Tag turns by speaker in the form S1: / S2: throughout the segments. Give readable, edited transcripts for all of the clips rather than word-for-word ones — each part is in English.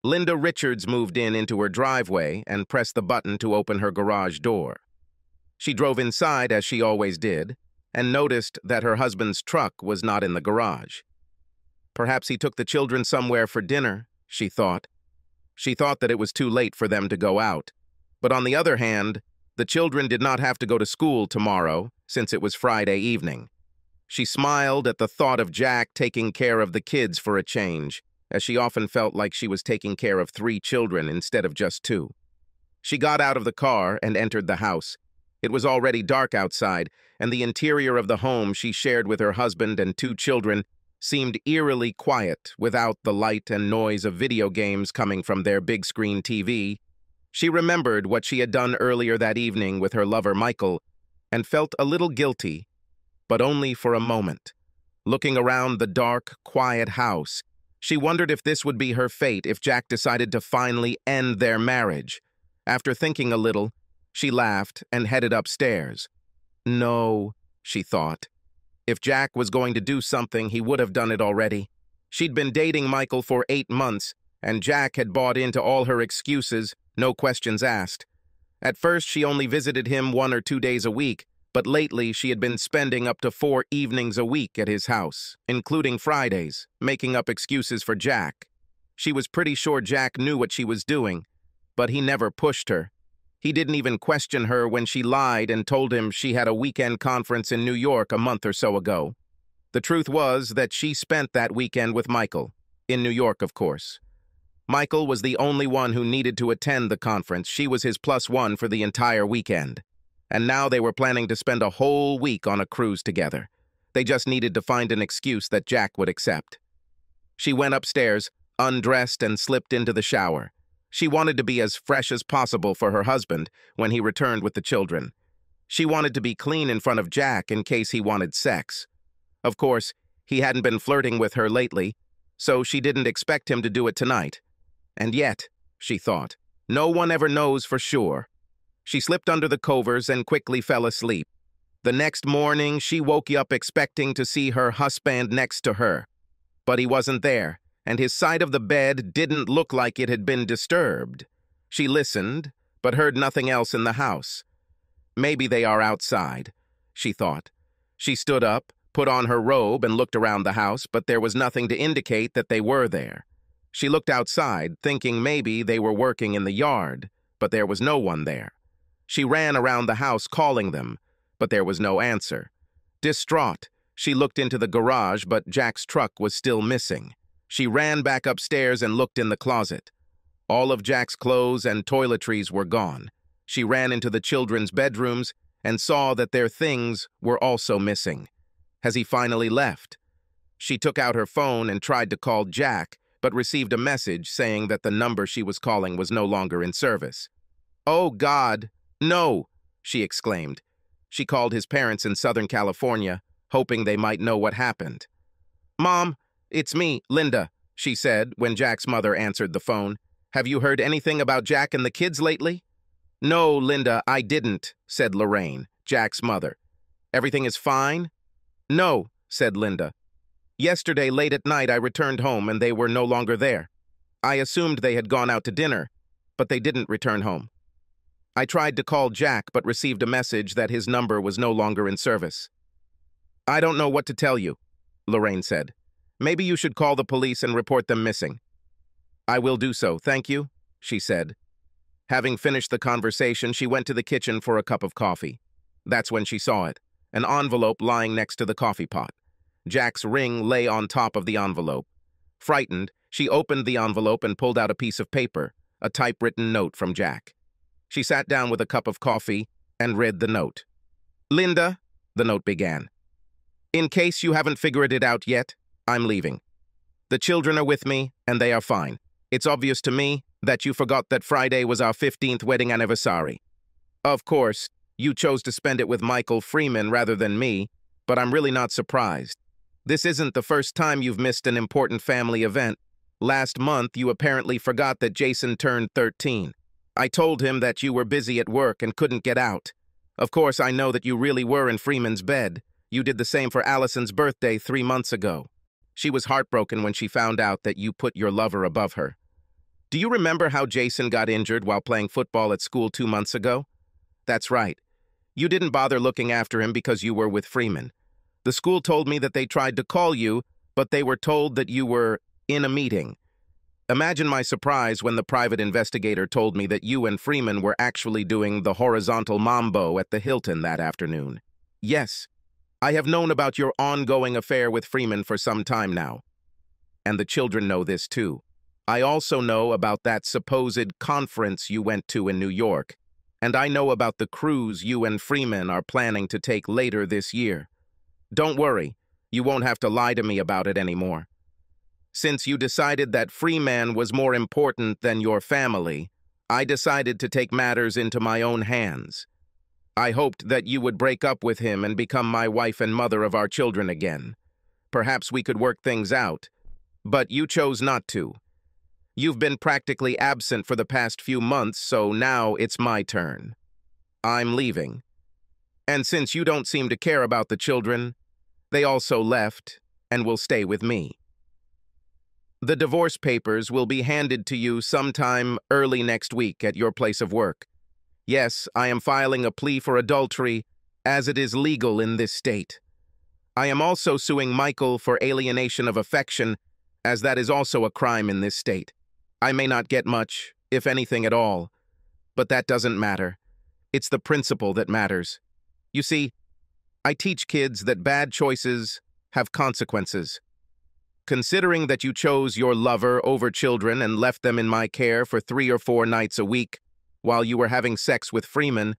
S1: Linda Richards moved into her driveway and pressed the button to open her garage door. She drove inside as she always did, and noticed that her husband's truck was not in the garage. Perhaps he took the children somewhere for dinner, she thought. She thought that it was too late for them to go out. But on the other hand, the children did not have to go to school tomorrow, since it was Friday evening. She smiled at the thought of Jack taking care of the kids for a change, as she often felt like she was taking care of 3 children instead of just 2. She got out of the car and entered the house. It was already dark outside, and the interior of the home she shared with her husband and 2 children seemed eerily quiet without the light and noise of video games coming from their big-screen TV. She remembered what she had done earlier that evening with her lover Michael and felt a little guilty, but only for a moment. Looking around the dark, quiet house, she wondered if this would be her fate if Jack decided to finally end their marriage. After thinking a little, she laughed and headed upstairs. No, she thought. If Jack was going to do something, he would have done it already. She'd been dating Michael for 8 months, and Jack had bought into all her excuses, no questions asked. At first, she only visited him 1 or 2 days a week, but lately she had been spending up to 4 evenings a week at his house, including Fridays, making up excuses for Jack. She was pretty sure Jack knew what she was doing, but he never pushed her. He didn't even question her when she lied and told him she had a weekend conference in New York a month or so ago. The truth was that she spent that weekend with Michael, in New York, of course. Michael was the only one who needed to attend the conference. She was his +1 for the entire weekend. And now they were planning to spend a whole week on a cruise together. They just needed to find an excuse that Jack would accept. She went upstairs, undressed, and slipped into the shower. She wanted to be as fresh as possible for her husband when he returned with the children. She wanted to be clean in front of Jack in case he wanted sex. Of course, he hadn't been flirting with her lately, so she didn't expect him to do it tonight. And yet, she thought, no one ever knows for sure. She slipped under the covers and quickly fell asleep. The next morning, she woke up expecting to see her husband next to her. But he wasn't there, and his side of the bed didn't look like it had been disturbed. She listened, but heard nothing else in the house. Maybe they are outside, she thought. She stood up, put on her robe, and looked around the house, but there was nothing to indicate that they were there. She looked outside, thinking maybe they were working in the yard, but there was no one there. She ran around the house calling them, but there was no answer. Distraught, she looked into the garage, but Jack's truck was still missing. She ran back upstairs and looked in the closet. All of Jack's clothes and toiletries were gone. She ran into the children's bedrooms and saw that their things were also missing. Has he finally left? She took out her phone and tried to call Jack, but received a message saying that the number she was calling was no longer in service. "Oh, God, no!" she exclaimed. She called his parents in Southern California, hoping they might know what happened. "Mom, it's me, Linda," she said when Jack's mother answered the phone. "Have you heard anything about Jack and the kids lately?" "No, Linda, I didn't," said Lorraine, Jack's mother. "Everything is fine?" "No," said Linda. "Yesterday, late at night, I returned home and they were no longer there. I assumed they had gone out to dinner, but they didn't return home. I tried to call Jack but received a message that his number was no longer in service." "I don't know what to tell you," Lorraine said. "Maybe you should call the police and report them missing." "I will do so, thank you," she said. Having finished the conversation, she went to the kitchen for a cup of coffee. That's when she saw it, an envelope lying next to the coffee pot. Jack's ring lay on top of the envelope. Frightened, she opened the envelope and pulled out a piece of paper, a typewritten note from Jack. She sat down with a cup of coffee and read the note. "Linda," the note began, "in case you haven't figured it out yet, I'm leaving. The children are with me, and they are fine. It's obvious to me that you forgot that Friday was our 15th wedding anniversary. Of course, you chose to spend it with Michael Freeman rather than me, but I'm really not surprised. This isn't the first time you've missed an important family event. Last month, you apparently forgot that Jason turned 13. I told him that you were busy at work and couldn't get out. Of course, I know that you really were in Freeman's bed. You did the same for Allison's birthday 3 months ago. She was heartbroken when she found out that you put your lover above her. Do you remember how Jason got injured while playing football at school 2 months ago? That's right. You didn't bother looking after him because you were with Freeman. The school told me that they tried to call you, but they were told that you were in a meeting. Imagine my surprise when the private investigator told me that you and Freeman were actually doing the horizontal mambo at the Hilton that afternoon. Yes, I have known about your ongoing affair with Freeman for some time now. And the children know this too. I also know about that supposed conference you went to in New York, and I know about the cruise you and Freeman are planning to take later this year. Don't worry, you won't have to lie to me about it anymore. Since you decided that Freeman was more important than your family, I decided to take matters into my own hands. I hoped that you would break up with him and become my wife and mother of our children again. Perhaps we could work things out, but you chose not to. You've been practically absent for the past few months, so now it's my turn. I'm leaving. And since you don't seem to care about the children, they also left and will stay with me. The divorce papers will be handed to you sometime early next week at your place of work. Yes, I am filing a plea for adultery, as it is legal in this state. I am also suing Michael for alienation of affection, as that is also a crime in this state. I may not get much, if anything at all, but that doesn't matter. It's the principle that matters. You see, I teach kids that bad choices have consequences. Considering that you chose your lover over children and left them in my care for 3 or 4 nights a week while you were having sex with Freeman,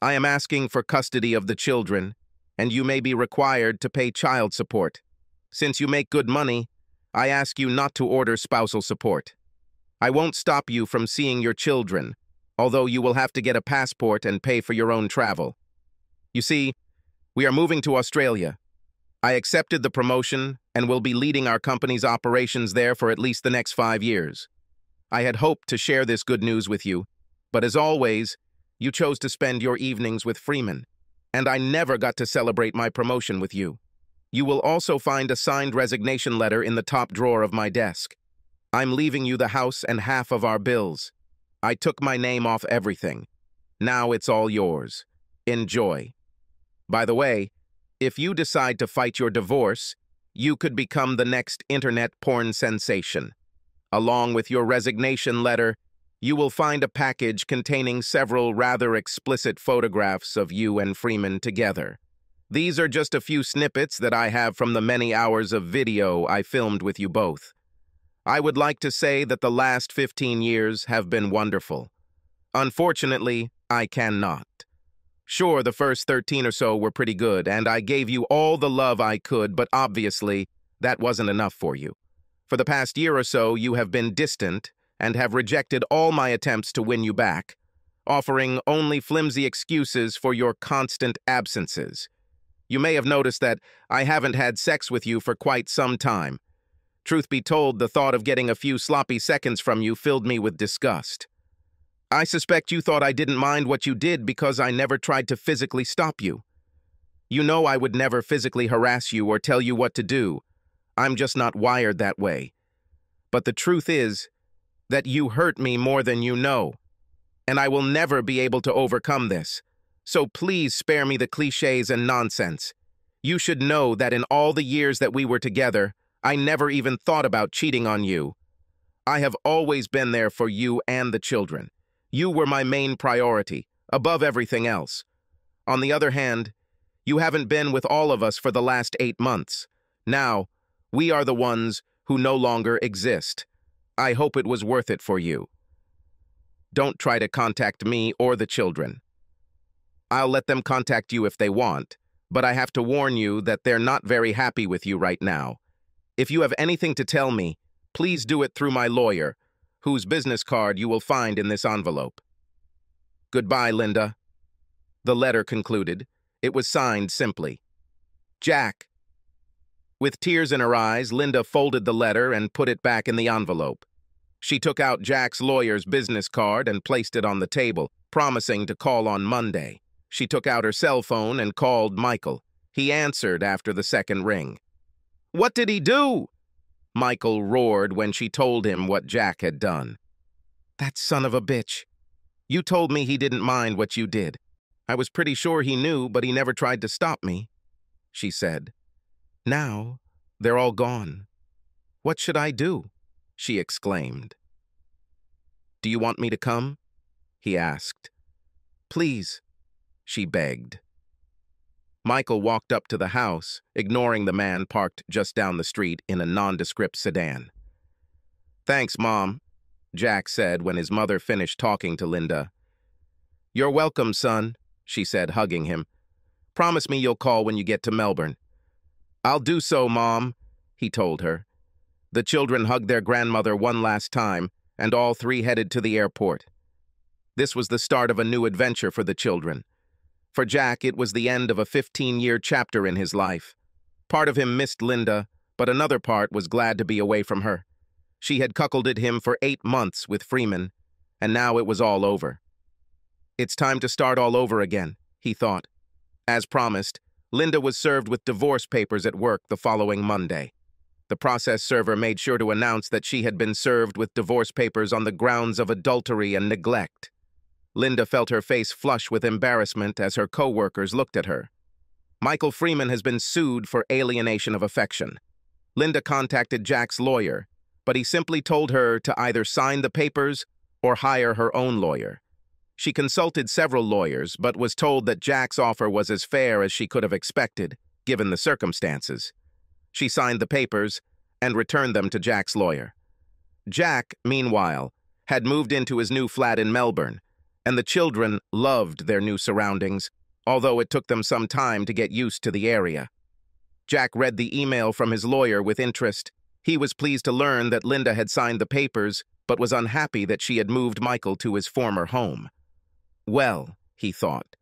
S1: I am asking for custody of the children, and you may be required to pay child support. Since you make good money, I ask you not to order spousal support. I won't stop you from seeing your children, although you will have to get a passport and pay for your own travel. You see, we are moving to Australia. I accepted the promotion and will be leading our company's operations there for at least the next 5 years. I had hoped to share this good news with you, but as always, you chose to spend your evenings with Freeman, and I never got to celebrate my promotion with you. You will also find a signed resignation letter in the top drawer of my desk. I'm leaving you the house and half of our bills. I took my name off everything. Now it's all yours. Enjoy. By the way, if you decide to fight your divorce, you could become the next internet porn sensation. Along with your resignation letter, you will find a package containing several rather explicit photographs of you and Freeman together. These are just a few snippets that I have from the many hours of video I filmed with you both. I would like to say that the last 15 years have been wonderful. Unfortunately, I cannot. Sure, the first 13 or so were pretty good, and I gave you all the love I could, but obviously, that wasn't enough for you. For the past year or so, you have been distant and have rejected all my attempts to win you back, offering only flimsy excuses for your constant absences. You may have noticed that I haven't had sex with you for quite some time. Truth be told, the thought of getting a few sloppy seconds from you filled me with disgust. I suspect you thought I didn't mind what you did because I never tried to physically stop you. You know I would never physically harass you or tell you what to do. I'm just not wired that way. But the truth is that you hurt me more than you know, and I will never be able to overcome this. So please spare me the cliches and nonsense. You should know that in all the years that we were together, I never even thought about cheating on you. I have always been there for you and the children. You were my main priority, above everything else. On the other hand, you haven't been with all of us for the last 8 months. Now, we are the ones who no longer exist. I hope it was worth it for you. Don't try to contact me or the children. I'll let them contact you if they want, but I have to warn you that they're not very happy with you right now. If you have anything to tell me, please do it through my lawyer, whose business card you will find in this envelope. Goodbye, Linda. The letter concluded. It was signed simply, Jack. With tears in her eyes, Linda folded the letter and put it back in the envelope. She took out Jack's lawyer's business card and placed it on the table, promising to call on Monday. She took out her cell phone and called Michael. He answered after the second ring. What did he do? Michael roared when she told him what Jack had done. That son of a bitch. You told me he didn't mind what you did. I was pretty sure he knew, but he never tried to stop me, she said. Now, they're all gone. What should I do? She exclaimed. Do you want me to come? He asked. Please, she begged. Michael walked up to the house, ignoring the man parked just down the street in a nondescript sedan. Thanks, Mom, Jack said when his mother finished talking to Linda. You're welcome, son, she said, hugging him. Promise me you'll call when you get to Melbourne. I'll do so, Mom, he told her. The children hugged their grandmother one last time, and all three headed to the airport. This was the start of a new adventure for the children. For Jack, it was the end of a 15-year chapter in his life. Part of him missed Linda, but another part was glad to be away from her. She had cuckolded him for 8 months with Freeman, and now it was all over. It's time to start all over again, he thought. As promised, Linda was served with divorce papers at work the following Monday. The process server made sure to announce that she had been served with divorce papers on the grounds of adultery and neglect. Linda felt her face flush with embarrassment as her co-workers looked at her. Michael Freeman has been sued for alienation of affection. Linda contacted Jack's lawyer, but he simply told her to either sign the papers or hire her own lawyer. She consulted several lawyers, but was told that Jack's offer was as fair as she could have expected, given the circumstances. She signed the papers and returned them to Jack's lawyer. Jack, meanwhile, had moved into his new flat in Melbourne, and the children loved their new surroundings, although it took them some time to get used to the area. Jack read the email from his lawyer with interest. He was pleased to learn that Linda had signed the papers, but was unhappy that she had moved Michael to his former home. Well, he thought,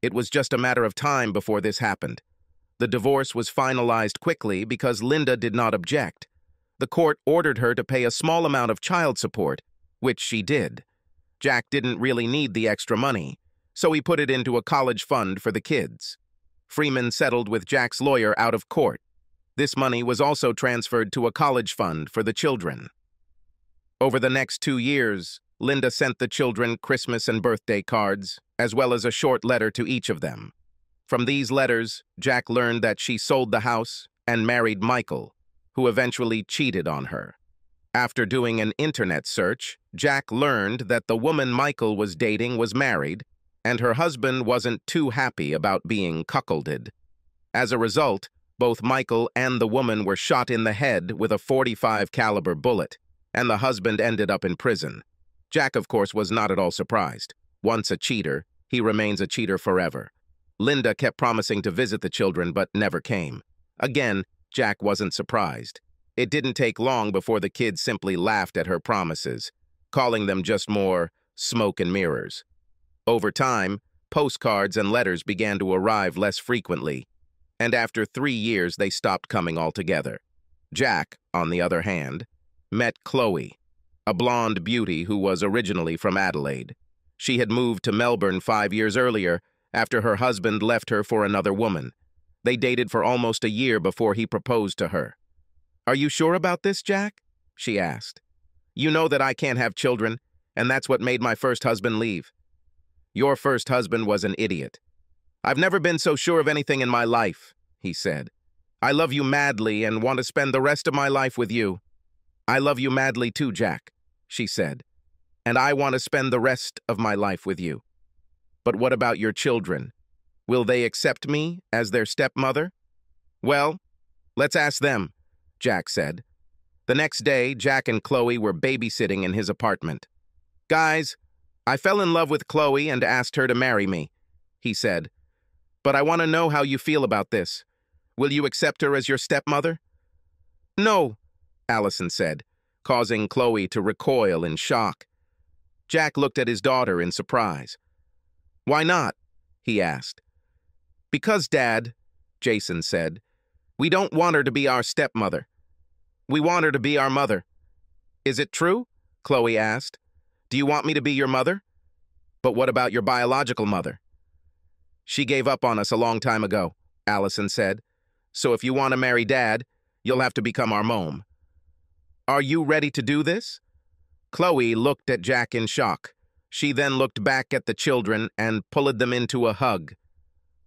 S1: it was just a matter of time before this happened. The divorce was finalized quickly because Linda did not object. The court ordered her to pay a small amount of child support, which she did. Jack didn't really need the extra money, so he put it into a college fund for the kids. Freeman settled with Jack's lawyer out of court. This money was also transferred to a college fund for the children. Over the next 2 years, Linda sent the children Christmas and birthday cards, as well as a short letter to each of them. From these letters, Jack learned that she sold the house and married Michael, who eventually cheated on her. After doing an internet search, Jack learned that the woman Michael was dating was married, and her husband wasn't too happy about being cuckolded. As a result, both Michael and the woman were shot in the head with a .45 caliber bullet, and the husband ended up in prison. Jack, of course, was not at all surprised. Once a cheater, he remains a cheater forever. Linda kept promising to visit the children, but never came. Again, Jack wasn't surprised. It didn't take long before the kids simply laughed at her promises, calling them just more smoke and mirrors. Over time, postcards and letters began to arrive less frequently, and after 3 years they stopped coming altogether. Jack, on the other hand, met Chloe, a blonde beauty who was originally from Adelaide. She had moved to Melbourne 5 years earlier after her husband left her for another woman. They dated for almost a year before he proposed to her. "Are you sure about this, Jack?" she asked. "You know that I can't have children, and that's what made my first husband leave." "Your first husband was an idiot." "I've never been so sure of anything in my life," he said. "I love you madly and want to spend the rest of my life with you." "I love you madly too, Jack," she said. "And I want to spend the rest of my life with you. But what about your children? Will they accept me as their stepmother?" "Well, let's ask them," Jack said. The next day, Jack and Chloe were babysitting in his apartment. "Guys, I fell in love with Chloe and asked her to marry me," he said. "But I want to know how you feel about this. Will you accept her as your stepmother?" "No," Allison said, causing Chloe to recoil in shock. Jack looked at his daughter in surprise. "Why not?" he asked. "Because, Dad," Jason said, "we don't want her to be our stepmother. We want her to be our mother." "Is it true?" Chloe asked. "Do you want me to be your mother?" "But what about your biological mother?" "She gave up on us a long time ago," Allison said. "So if you want to marry Dad, you'll have to become our mom." "Are you ready to do this?" Chloe looked at Jack in shock. She then looked back at the children and pulled them into a hug.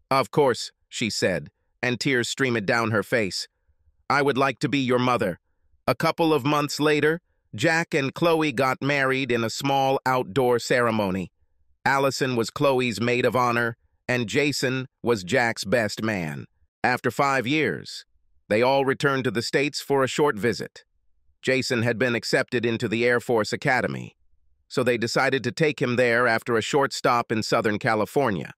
S1: "Of course," she said, and tears streamed down her face. "I would like to be your mother." A couple of months later, Jack and Chloe got married in a small outdoor ceremony. Allison was Chloe's maid of honor, and Jason was Jack's best man. After 5 years, they all returned to the States for a short visit. Jason had been accepted into the Air Force Academy, so they decided to take him there after a short stop in Southern California,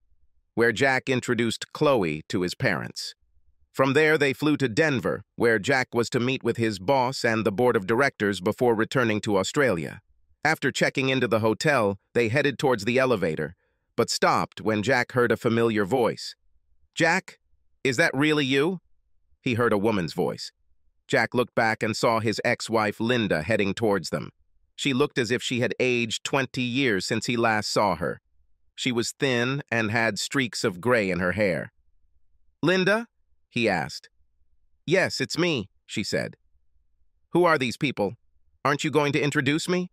S1: where Jack introduced Chloe to his parents. From there, they flew to Denver, where Jack was to meet with his boss and the board of directors before returning to Australia. After checking into the hotel, they headed towards the elevator, but stopped when Jack heard a familiar voice. "Jack, is that really you?" He heard a woman's voice. Jack looked back and saw his ex-wife Linda heading towards them. She looked as if she had aged 20 years since he last saw her. She was thin and had streaks of gray in her hair. "Linda?" he asked. "Yes, it's me," she said. "Who are these people? Aren't you going to introduce me?"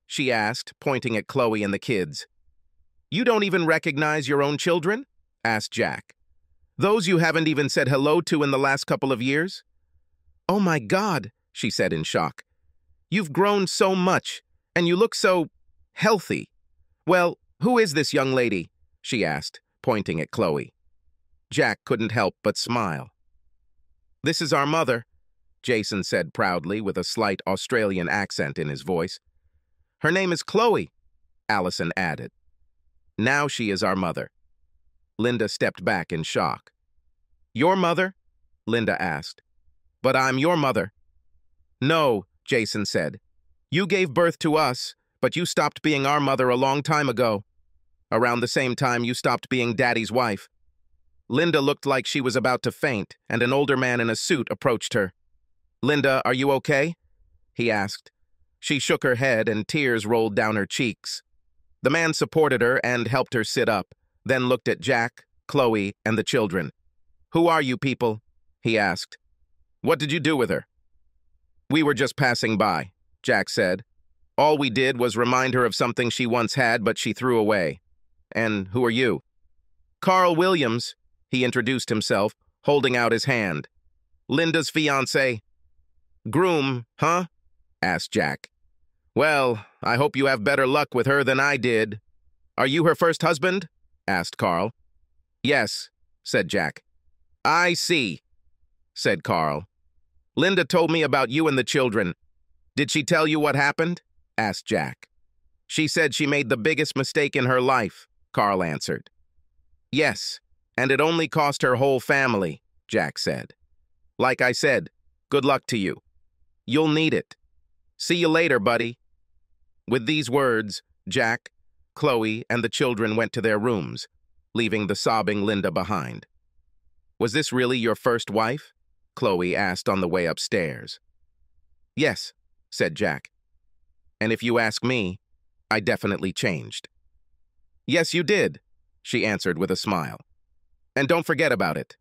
S1: she asked, pointing at Chloe and the kids. "You don't even recognize your own children?" asked Jack. "Those you haven't even said hello to in the last couple of years?" "Oh my God," she said in shock. "You've grown so much, and you look so healthy. Well, who is this young lady?" she asked, pointing at Chloe. Jack couldn't help but smile. "This is our mother," Jason said proudly with a slight Australian accent in his voice. "Her name is Chloe," Allison added. "Now she is our mother." Linda stepped back in shock. "Your mother?" Linda asked. "But I'm your mother." "No," Jason said. "You gave birth to us, but you stopped being our mother a long time ago. Around the same time you stopped being Daddy's wife." Linda looked like she was about to faint, and an older man in a suit approached her. "Linda, are you okay?" he asked. She shook her head and tears rolled down her cheeks. The man supported her and helped her sit up, then looked at Jack, Chloe, and the children. "Who are you people?" he asked. "What did you do with her?" "We were just passing by," Jack said. "All we did was remind her of something she once had but she threw away." "And who are you?" "Carl Williams," he introduced himself, holding out his hand. "Linda's fiancé." "Groom, huh?" asked Jack. "Well, I hope you have better luck with her than I did." "Are you her first husband?" asked Carl. "Yes," said Jack. "I see," said Carl. "Linda told me about you and the children. Did she tell you what happened?" asked Jack. "She said she made the biggest mistake in her life," Carl answered. "Yes, and it only cost her whole family," Jack said. "Like I said, good luck to you. You'll need it. See you later, buddy." With these words, Jack, Chloe, and the children went to their rooms, leaving the sobbing Linda behind. "Was this really your first wife?" Chloe asked on the way upstairs. "Yes," said Jack. "And if you ask me, I definitely changed." "Yes, you did," she answered with a smile. "And don't forget about it."